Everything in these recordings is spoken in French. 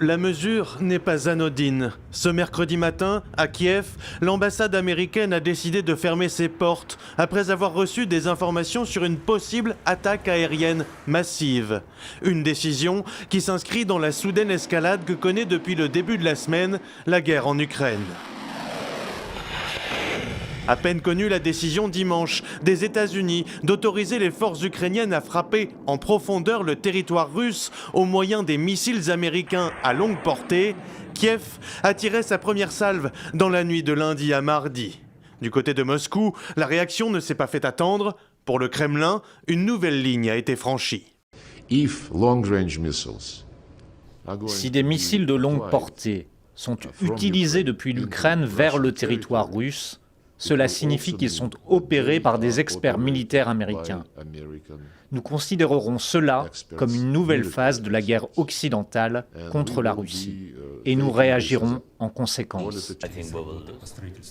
La mesure n'est pas anodine. Ce mercredi matin, à Kiev, l'ambassade américaine a décidé de fermer ses portes après avoir reçu des informations sur une possible attaque aérienne massive. Une décision qui s'inscrit dans la soudaine escalade que connaît depuis le début de la semaine la guerre en Ukraine. À peine connue la décision dimanche des États-Unis d'autoriser les forces ukrainiennes à frapper en profondeur le territoire russe au moyen des missiles américains à longue portée, Kiev a tiré sa première salve dans la nuit de lundi à mardi. Du côté de Moscou, la réaction ne s'est pas fait attendre. Pour le Kremlin, une nouvelle ligne a été franchie. Si des missiles de longue portée sont utilisés depuis l'Ukraine vers le territoire russe, cela signifie qu'ils sont opérés par des experts militaires américains. Nous considérerons cela comme une nouvelle phase de la guerre occidentale contre la Russie, et nous réagirons en conséquence.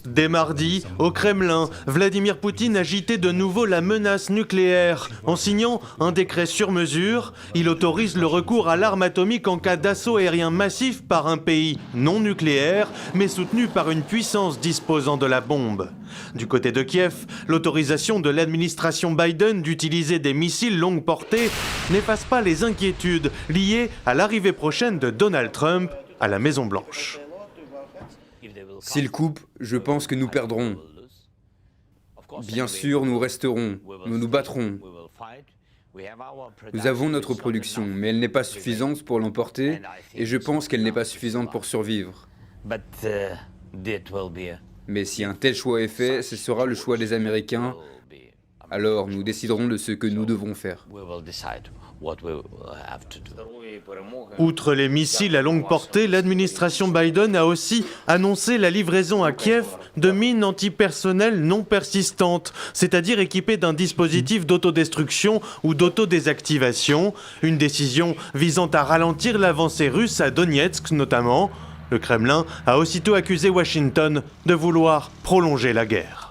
Dès mardi, au Kremlin, Vladimir Poutine agitait de nouveau la menace nucléaire. En signant un décret sur mesure, il autorise le recours à l'arme atomique en cas d'assaut aérien massif par un pays non nucléaire, mais soutenu par une puissance disposant de la bombe. Du côté de Kiev, l'autorisation de l'administration Biden d'utiliser des missiles longue portée n'efface pas les inquiétudes liées à l'arrivée prochaine de Donald Trump à la Maison-Blanche. S'ils coupent, je pense que nous perdrons. Bien sûr, nous resterons, nous nous battrons. Nous avons notre production, mais elle n'est pas suffisante pour l'emporter, et je pense qu'elle n'est pas suffisante pour survivre. Mais si un tel choix est fait, ce sera le choix des Américains. Alors nous déciderons de ce que nous devons faire. Outre les missiles à longue portée, l'administration Biden a aussi annoncé la livraison à Kiev de mines antipersonnelles non persistantes, c'est-à-dire équipées d'un dispositif d'autodestruction ou d'autodésactivation, une décision visant à ralentir l'avancée russe à Donetsk notamment. Le Kremlin a aussitôt accusé Washington de vouloir prolonger la guerre.